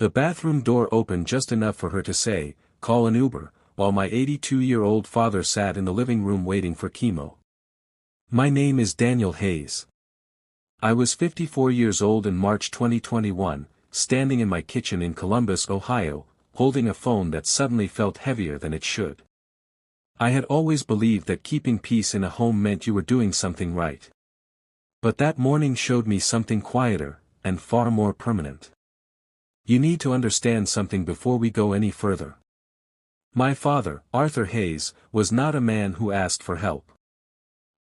The bathroom door opened just enough for her to say, "Call an Uber," while my 82-year-old father sat in the living room waiting for chemo. My name is Daniel Hayes. I was 54 years old in March 2021, standing in my kitchen in Columbus, Ohio, holding a phone that suddenly felt heavier than it should. I had always believed that keeping peace in a home meant you were doing something right. But that morning showed me something quieter, and far more permanent. You need to understand something before we go any further. My father, Arthur Hayes, was not a man who asked for help.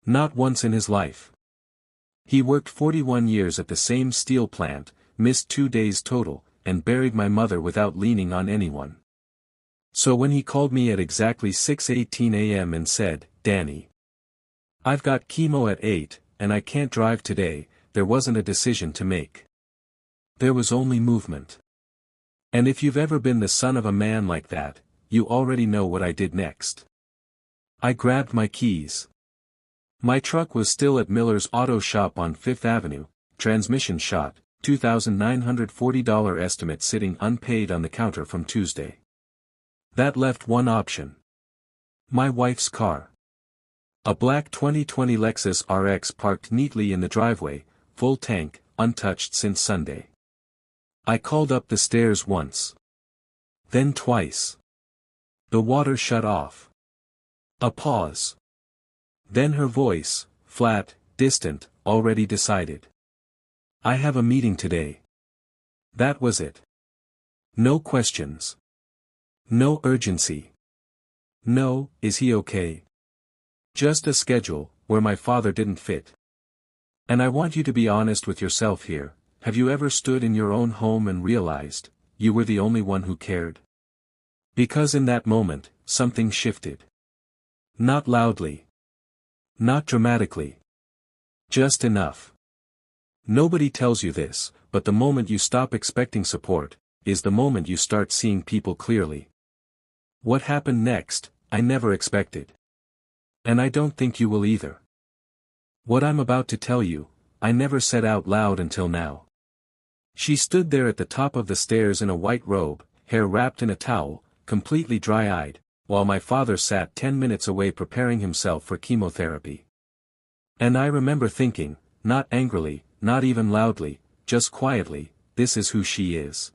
Not once in his life. He worked 41 years at the same steel plant, missed 2 days total, and buried my mother without leaning on anyone. So when he called me at exactly 6:18 a.m. and said, "Danny, I've got chemo at 8, and I can't drive today," there wasn't a decision to make. There was only movement. And if you've ever been the son of a man like that, you already know what I did next. I grabbed my keys. My truck was still at Miller's Auto Shop on 5th Avenue, transmission shot, $2,940 estimate sitting unpaid on the counter from Tuesday. That left one option. My wife's car. A black 2020 Lexus RX parked neatly in the driveway, full tank, untouched since Sunday. I called up the stairs once. Then twice. The water shut off. A pause. Then her voice, flat, distant, already decided. "I have a meeting today." That was it. No questions. No urgency. No, "Is he okay?" Just a schedule, where my father didn't fit. And I want you to be honest with yourself here. Have you ever stood in your own home and realized, you were the only one who cared? Because in that moment, something shifted. Not loudly. Not dramatically. Just enough. Nobody tells you this, but the moment you stop expecting support, is the moment you start seeing people clearly. What happened next, I never expected. And I don't think you will either. What I'm about to tell you, I never said out loud until now. She stood there at the top of the stairs in a white robe, hair wrapped in a towel, completely dry-eyed, while my father sat 10 minutes away preparing himself for chemotherapy. And I remember thinking, not angrily, not even loudly, just quietly, this is who she is.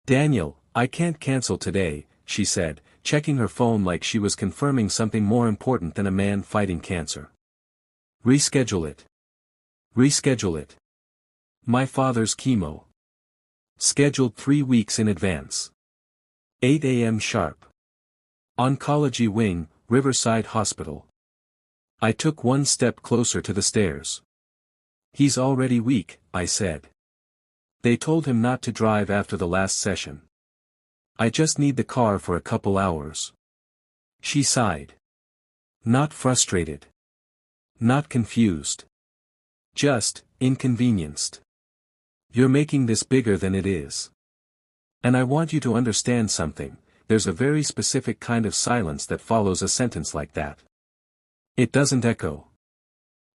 "Daniel, I can't cancel today," she said, checking her phone like she was confirming something more important than a man fighting cancer. "Reschedule it. Reschedule it. My father's chemo. Scheduled 3 weeks in advance. 8 a.m. sharp. Oncology wing, Riverside Hospital." I took one step closer to the stairs. "He's already weak," I said. "They told him not to drive after the last session. I just need the car for a couple hours." She sighed. Not frustrated. Not confused. Just, inconvenienced. "You're making this bigger than it is. And I want you to understand something, there's a very specific kind of silence that follows a sentence like that. It doesn't echo.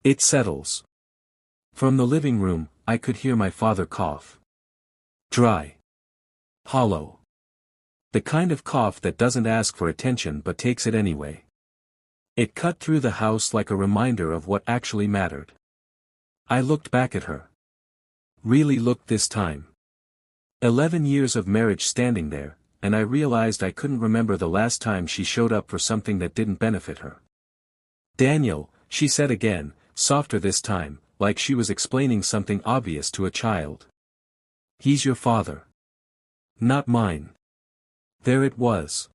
It settles." From the living room, I could hear my father cough. Dry. Hollow. The kind of cough that doesn't ask for attention but takes it anyway. It cut through the house like a reminder of what actually mattered. I looked back at her. Really looked this time. 11 years of marriage standing there, and I realized I couldn't remember the last time she showed up for something that didn't benefit her. "Daniel," she said again, softer this time, like she was explaining something obvious to a child. "He's your father. Not mine." There it was.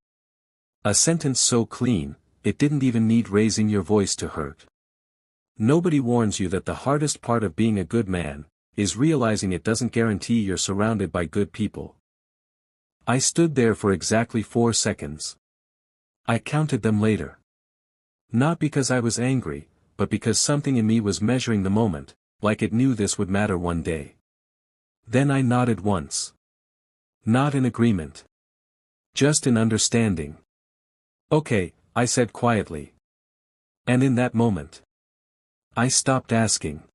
A sentence so clean, it didn't even need raising your voice to hurt. Nobody warns you that the hardest part of being a good man, is realizing it doesn't guarantee you're surrounded by good people. I stood there for exactly 4 seconds. I counted them later. Not because I was angry, but because something in me was measuring the moment, like it knew this would matter one day. Then I nodded once. Not in agreement. Just in understanding. "Okay," I said quietly. And in that moment, I stopped asking.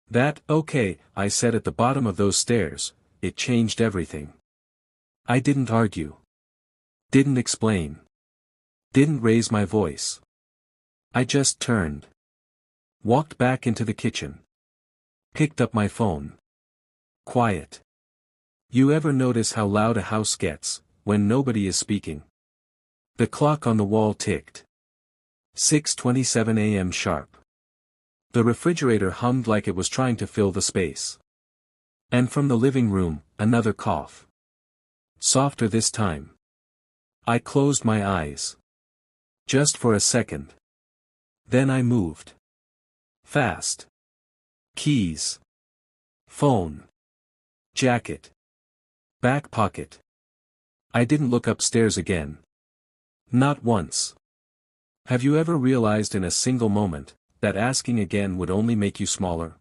That "okay," I said at the bottom of those stairs, it changed everything. I didn't argue. Didn't explain. Didn't raise my voice. I just turned. Walked back into the kitchen. Picked up my phone. Quiet. You ever notice how loud a house gets, when nobody is speaking? The clock on the wall ticked. 6:27 a.m. sharp. The refrigerator hummed like it was trying to fill the space. And from the living room, another cough. Softer this time. I closed my eyes. Just for a second. Then I moved. Fast. Keys. Phone. Jacket. Back pocket. I didn't look upstairs again. Not once. Have you ever realized in a single moment, that asking again would only make you smaller?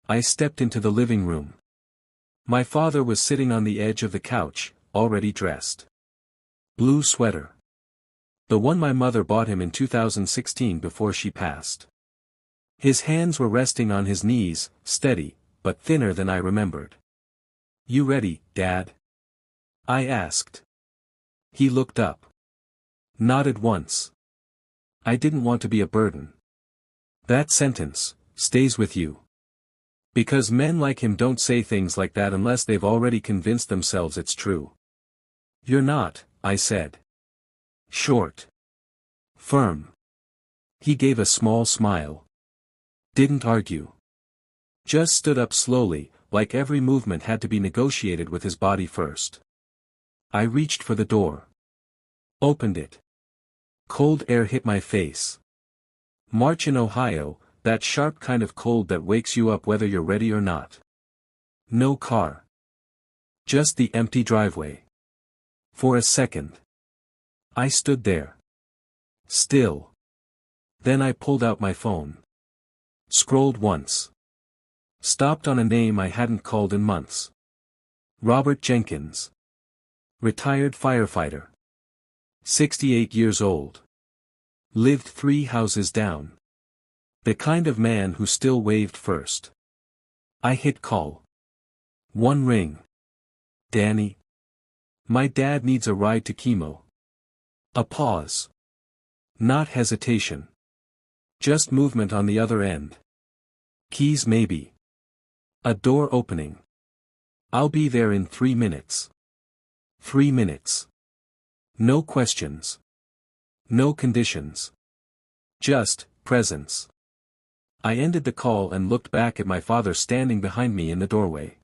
I stepped into the living room. My father was sitting on the edge of the couch, already dressed. Blue sweater. The one my mother bought him in 2016 before she passed. His hands were resting on his knees, steady, but thinner than I remembered. "You ready, Dad?" I asked. He looked up. Nodded once. I didn't want to be a burden. That sentence stays with you. Because men like him don't say things like that unless they've already convinced themselves it's true. "You're not," I said. Short. Firm. He gave a small smile. Didn't argue. Just stood up slowly, like every movement had to be negotiated with his body first. I reached for the door. Opened it. Cold air hit my face. March in Ohio, that sharp kind of cold that wakes you up whether you're ready or not. No car. Just the empty driveway. For a second. I stood there. Still. Then I pulled out my phone. Scrolled once. Stopped on a name I hadn't called in months. Robert Jenkins. Retired firefighter. 68 years old. Lived 3 houses down. The kind of man who still waved first. I hit call. One ring. "Danny. My dad needs a ride to chemo." A pause. Not hesitation. Just movement on the other end. Keys maybe. A door opening. "I'll be there in 3 minutes." 3 minutes. No questions. No conditions. Just presence. I ended the call and looked back at my father standing behind me in the doorway.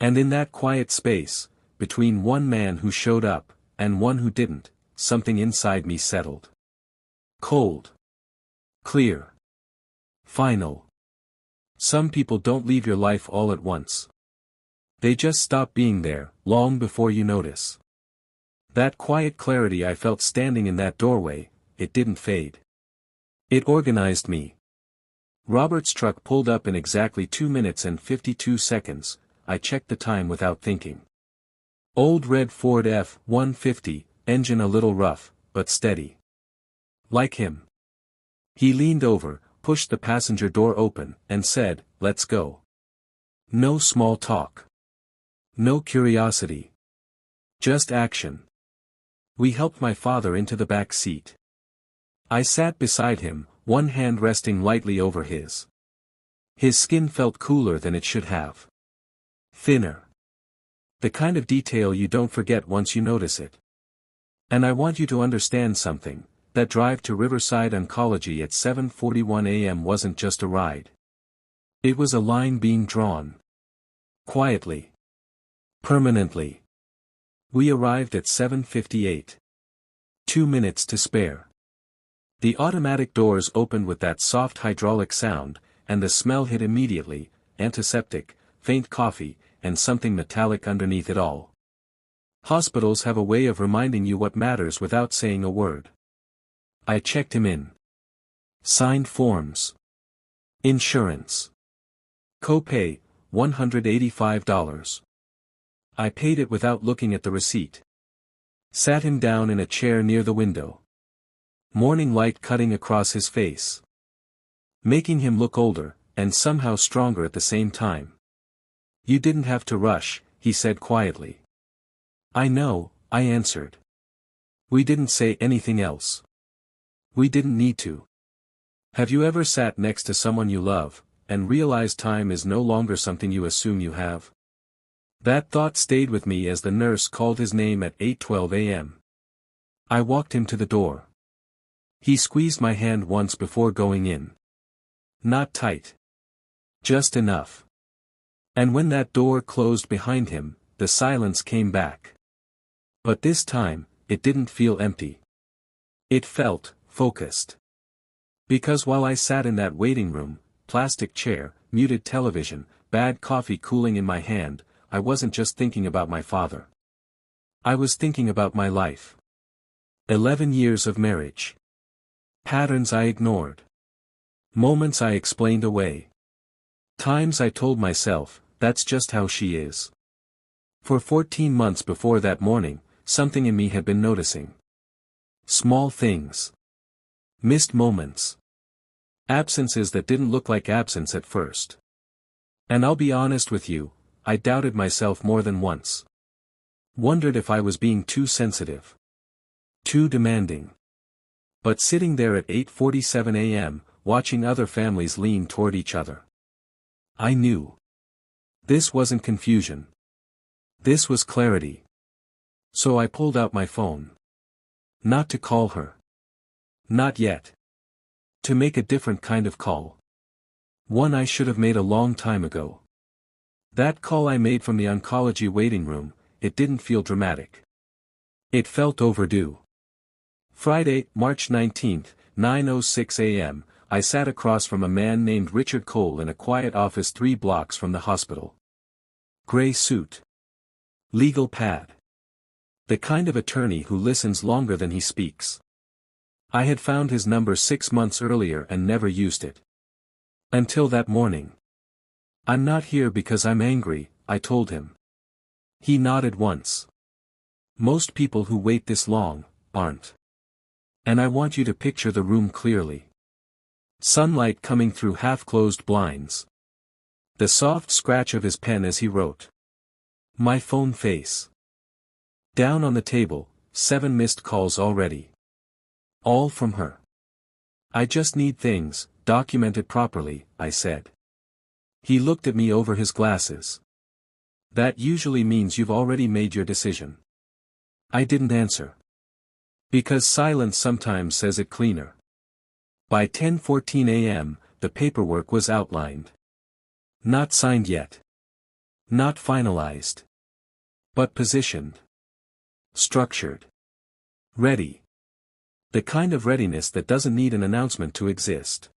And in that quiet space, between one man who showed up, and one who didn't, something inside me settled. Cold. Clear. Final. Some people don't leave your life all at once. They just stop being there, long before you notice. That quiet clarity I felt standing in that doorway, it didn't fade. It organized me. Robert's truck pulled up in exactly 2 minutes and 52 seconds, I checked the time without thinking. Old red Ford F-150, engine a little rough, but steady. Like him. He leaned over, pushed the passenger door open, and said, "Let's go." No small talk. No curiosity. Just action. We helped my father into the back seat. I sat beside him, one hand resting lightly over his. His skin felt cooler than it should have. Thinner. The kind of detail you don't forget once you notice it. And I want you to understand something, that drive to Riverside Oncology at 7:41 a.m. wasn't just a ride. It was a line being drawn. Quietly. Permanently. We arrived at 7:58. 2 minutes to spare. The automatic doors opened with that soft hydraulic sound, and the smell hit immediately, antiseptic, faint coffee, and something metallic underneath it all. Hospitals have a way of reminding you what matters without saying a word. I checked him in. Signed forms. Insurance. Copay, $185. I paid it without looking at the receipt. Sat him down in a chair near the window. Morning light cutting across his face. Making him look older, and somehow stronger at the same time. "You didn't have to rush," he said quietly. I know, I answered. We didn't say anything else. We didn't need to. Have you ever sat next to someone you love, and realized time is no longer something you assume you have? That thought stayed with me as the nurse called his name at 8:12 a.m. I walked him to the door. He squeezed my hand once before going in. Not tight. Just enough. And when that door closed behind him, the silence came back. But this time, it didn't feel empty. It felt focused. Because while I sat in that waiting room, plastic chair, muted television, bad coffee cooling in my hand, I wasn't just thinking about my father. I was thinking about my life. 11 years of marriage. Patterns I ignored. Moments I explained away. Times I told myself, that's just how she is. For 14 months before that morning, something in me had been noticing. Small things. Missed moments. Absences that didn't look like absence at first. And I'll be honest with you, I doubted myself more than once. Wondered if I was being too sensitive. Too demanding. But sitting there at 8:47 a.m., watching other families lean toward each other, I knew. This wasn't confusion. This was clarity. So I pulled out my phone. Not to call her. Not yet. To make a different kind of call. One I should have made a long time ago. That call I made from the oncology waiting room, it didn't feel dramatic. It felt overdue. Friday, March 19th, 9:06 a.m., I sat across from a man named Richard Cole in a quiet office 3 blocks from the hospital. Gray suit. Legal pad. The kind of attorney who listens longer than he speaks. I had found his number 6 months earlier and never used it. Until that morning. I'm not here because I'm angry, I told him. He nodded once. Most people who wait this long, aren't. And I want you to picture the room clearly. Sunlight coming through half-closed blinds. The soft scratch of his pen as he wrote. My phone face. Down on the table, 7 missed calls already. All from her. I just need things, documented properly, I said. He looked at me over his glasses. That usually means you've already made your decision. I didn't answer. Because silence sometimes says it cleaner. By 10:14 a.m., the paperwork was outlined. Not signed yet. Not finalized. But positioned. Structured. Ready. The kind of readiness that doesn't need an announcement to exist.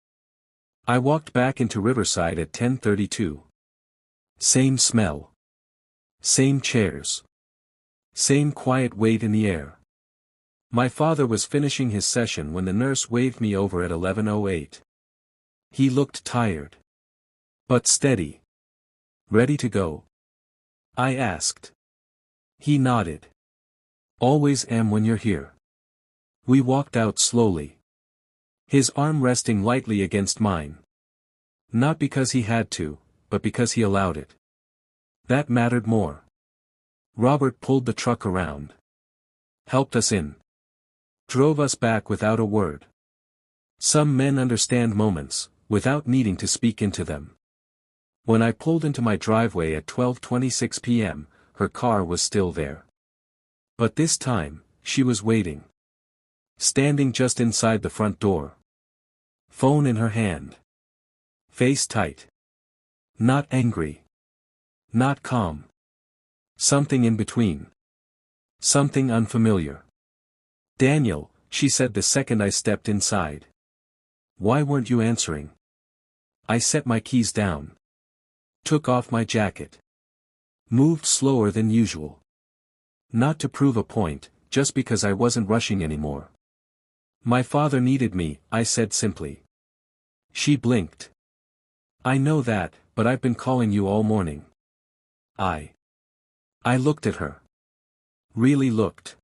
I walked back into Riverside at 10:32. Same smell. Same chairs. Same quiet weight in the air. My father was finishing his session when the nurse waved me over at 11:08. He looked tired. But steady. Ready to go? I asked. He nodded. Always am when you're here. We walked out slowly. His arm resting lightly against mine. Not because he had to, but because he allowed it. That mattered more. Robert pulled the truck around. Helped us in. Drove us back without a word. Some men understand moments, without needing to speak into them. When I pulled into my driveway at 12:26 p.m., her car was still there. But this time, she was waiting. Standing just inside the front door. Phone in her hand. Face tight. Not angry. Not calm. Something in between. Something unfamiliar. Daniel, she said the second I stepped inside. Why weren't you answering? I set my keys down. Took off my jacket. Moved slower than usual. Not to prove a point, just because I wasn't rushing anymore. My father needed me, I said simply. She blinked. I know that, but I've been calling you all morning. I looked at her. Really looked.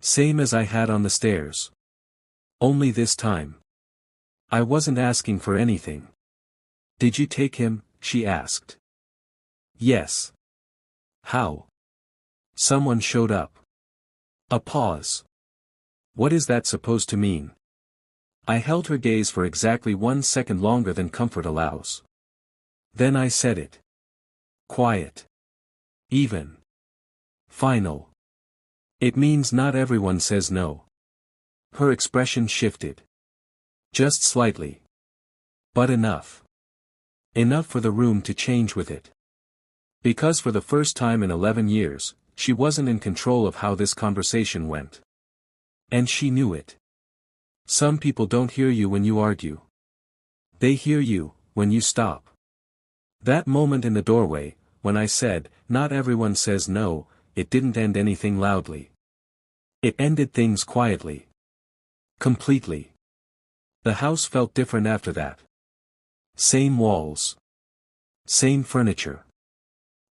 Same as I had on the stairs. Only this time. I wasn't asking for anything. Did you take him? She asked. Yes. How? Someone showed up. A pause. What is that supposed to mean? I held her gaze for exactly 1 second longer than comfort allows. Then I said it. Quiet. Even. Final. It means not everyone says no. Her expression shifted. Just slightly. But enough. Enough for the room to change with it. Because for the first time in 11 years, she wasn't in control of how this conversation went. And she knew it. Some people don't hear you when you argue. They hear you, when you stop. That moment in the doorway, when I said, not everyone says no, it didn't end anything loudly. It ended things quietly. Completely. The house felt different after that. Same walls. Same furniture.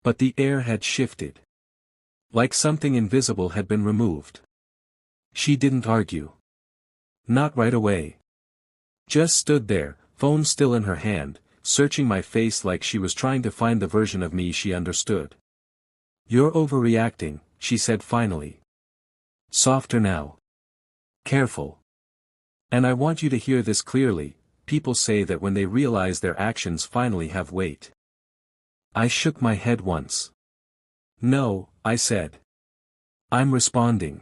But the air had shifted. Like something invisible had been removed. She didn't argue. Not right away. Just stood there, phone still in her hand, searching my face like she was trying to find the version of me she understood. You're overreacting, she said finally. Softer now. Careful. And I want you to hear this clearly, people say that when they realize their actions finally have weight. I shook my head once. No, I said. I'm responding.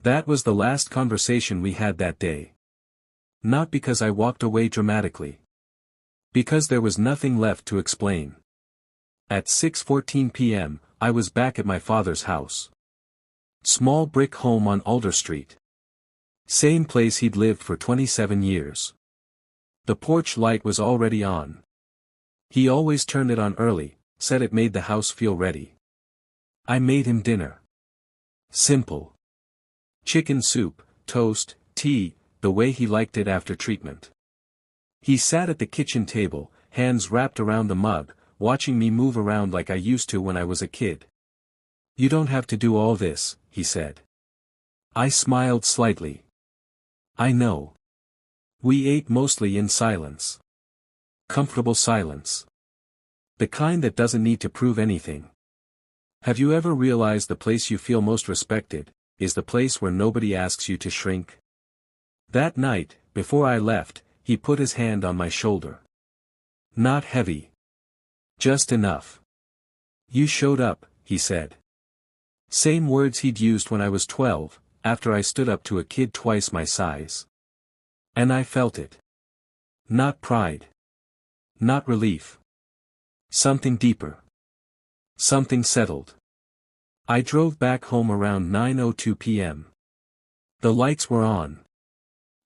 That was the last conversation we had that day. Not because I walked away dramatically. Because there was nothing left to explain. At 6:14 p.m., I was back at my father's house. Small brick home on Alder Street. Same place he'd lived for 27 years. The porch light was already on. He always turned it on early, said it made the house feel ready. I made him dinner. Simple. Chicken soup, toast, tea, the way he liked it after treatment. He sat at the kitchen table, hands wrapped around the mug, watching me move around like I used to when I was a kid. You don't have to do all this, he said. I smiled slightly. I know. We ate mostly in silence. Comfortable silence. The kind that doesn't need to prove anything. Have you ever realized the place you feel most respected is the place where nobody asks you to shrink? That night, before I left, he put his hand on my shoulder. Not heavy. Just enough. You showed up, he said. Same words he'd used when I was 12, after I stood up to a kid twice my size. And I felt it. Not pride. Not relief. Something deeper. Something settled. I drove back home around 9:02 p.m. The lights were on.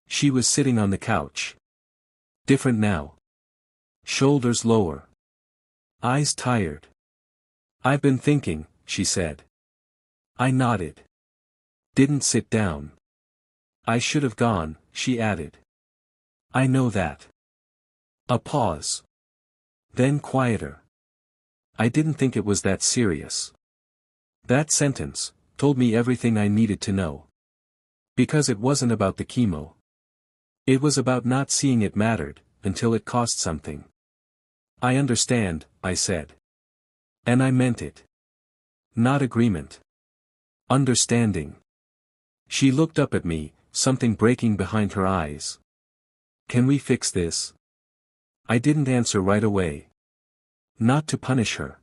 She was sitting on the couch. Different now. Shoulders lower. Eyes tired. I've been thinking, she said. I nodded. Didn't sit down. I should have gone, she added. I know that. A pause. Then quieter. I didn't think it was that serious. That sentence told me everything I needed to know. Because it wasn't about the chemo. It was about not seeing it mattered, until it cost something. I understand, I said. And I meant it. Not agreement. Understanding. She looked up at me, something breaking behind her eyes. Can we fix this? I didn't answer right away. Not to punish her.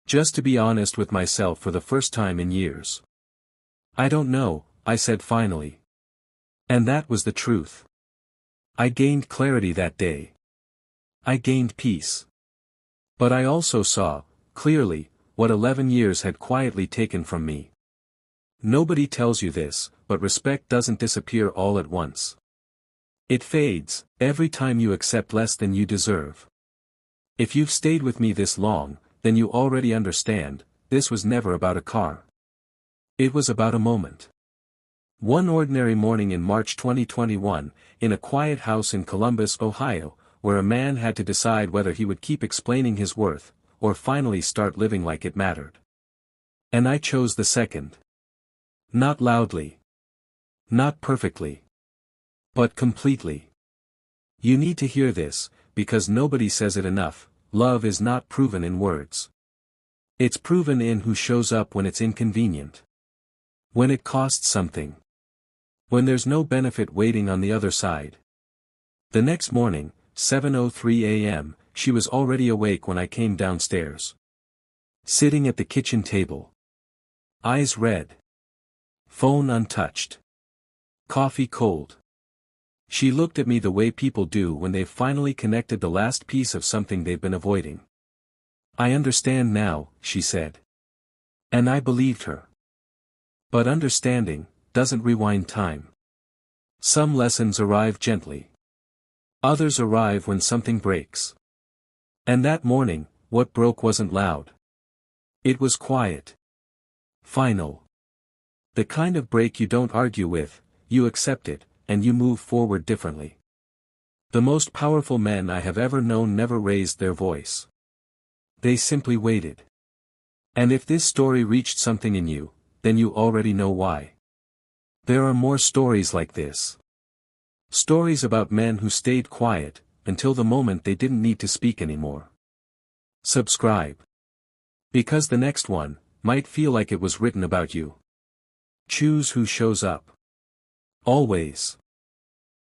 Just to be honest with myself for the first time in years. I don't know, I said finally. And that was the truth. I gained clarity that day. I gained peace. But I also saw, clearly, what 11 years had quietly taken from me. Nobody tells you this, but respect doesn't disappear all at once. It fades, every time you accept less than you deserve. If you've stayed with me this long, then you already understand, this was never about a car. It was about a moment. One ordinary morning in March 2021, in a quiet house in Columbus, Ohio, where a man had to decide whether he would keep explaining his worth, or finally start living like it mattered. And I chose the second. Not loudly. Not perfectly. But completely. You need to hear this, because nobody says it enough, love is not proven in words. It's proven in who shows up when it's inconvenient. When it costs something. When there's no benefit waiting on the other side. The next morning, 7:03 a.m., she was already awake when I came downstairs. Sitting at the kitchen table. Eyes red. Phone untouched. Coffee cold. She looked at me the way people do when they've finally connected the last piece of something they've been avoiding. "I understand now," she said. And I believed her. But understanding doesn't rewind time. Some lessons arrive gently. Others arrive when something breaks. And that morning, what broke wasn't loud. It was quiet. Final. The kind of break you don't argue with, you accept it, and you move forward differently. The most powerful men I have ever known never raised their voice. They simply waited. And if this story reached something in you, then you already know why. There are more stories like this. Stories about men who stayed quiet, until the moment they didn't need to speak anymore. Subscribe. Because the next one might feel like it was written about you. Choose who shows up. Always.